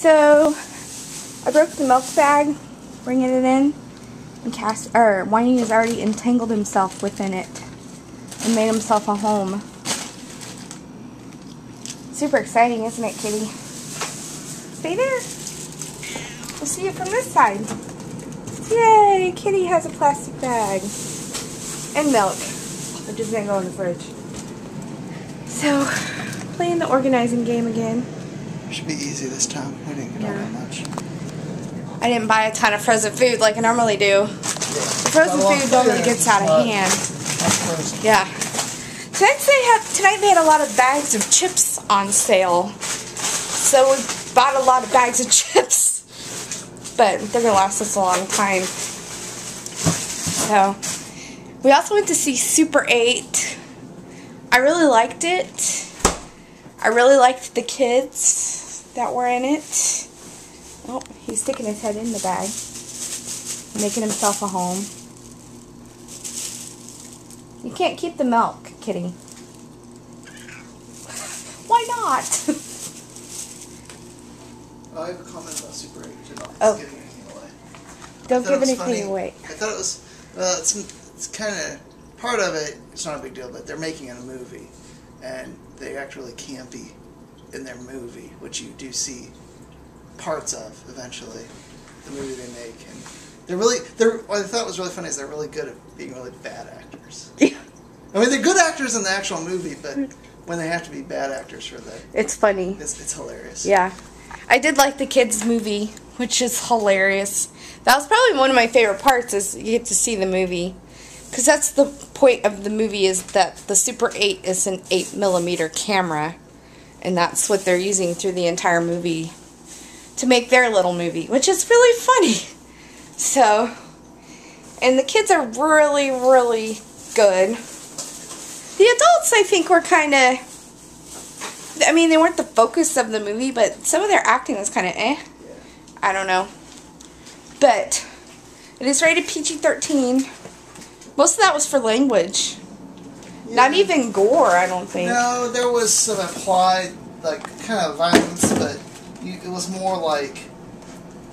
So I broke the milk bag, bringing it in, and Winey has already entangled himself within it and made himself a home. Super exciting, isn't it, kitty? Stay there. We'll see it from this side. Yay! Kitty has a plastic bag and milk, which is gonna go in the fridge. So, playing the organizing game again. Should be easy this time. We didn't get all that much. I didn't buy a ton of frozen food like I normally do. The frozen food normally gets out of hand. Yeah. Tonight they had a lot of bags of chips on sale. So we bought a lot of bags of chips. But they're going to last us a long time. So, we also went to see Super 8. I really liked it. I really liked the kids that were in it. Oh, he's sticking his head in the bag. Making himself a home. You can't keep the milk, kitty. Why not? I have a comment about Super 8. Oh. Giving anything away. Don't give anything away. I thought it was, well, it's kind of, part of it, it's not a big deal, but they're making a movie. And they act really campy in their movie, which you do see parts of eventually, the movie they make. And what I thought was really funny is they're really good at being really bad actors. Yeah. I mean, they're good actors in the actual movie, but when they have to be bad actors for that, it's funny. It's hilarious. Yeah. I did like the kids' movie, which is hilarious. That was probably one of my favorite parts, is you get to see the movie. Because that's the point of the movie, is that the Super 8 is an 8mm camera. And that's what they're using through the entire movie to make their little movie, which is really funny. So, and the kids are really, really good. The adults, I think, were kind of, I mean, they weren't the focus of the movie, but some of their acting was kind of eh. I don't know. But it is rated PG-13. Most of that was for language. Yeah. Not even gore, I don't think. No, there was some implied, like, kind of violence, but it was more like,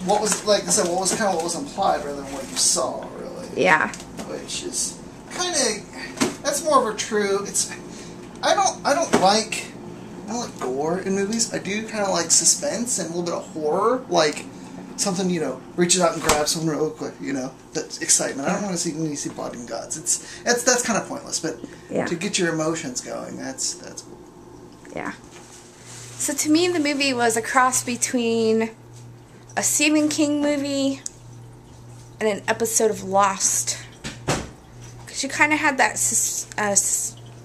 what was, like I said, what was implied rather than what you saw, really. Yeah. Which is kind of, that's more of a true, I don't like gore in movies. I do kind of like suspense and a little bit of horror, like something, reaches out and grabs someone real quick, that's excitement. I don't want to see blood and guts. That's kind of pointless, but to get your emotions going, that's cool. Yeah. So to me, the movie was a cross between a Stephen King movie and an episode of Lost. Because you kind of had that,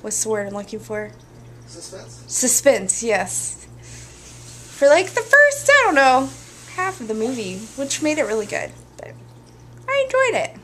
what's the word I'm looking for? Suspense? Suspense, yes. For like the first, I don't know, half of the movie, which made it really good. But I enjoyed it.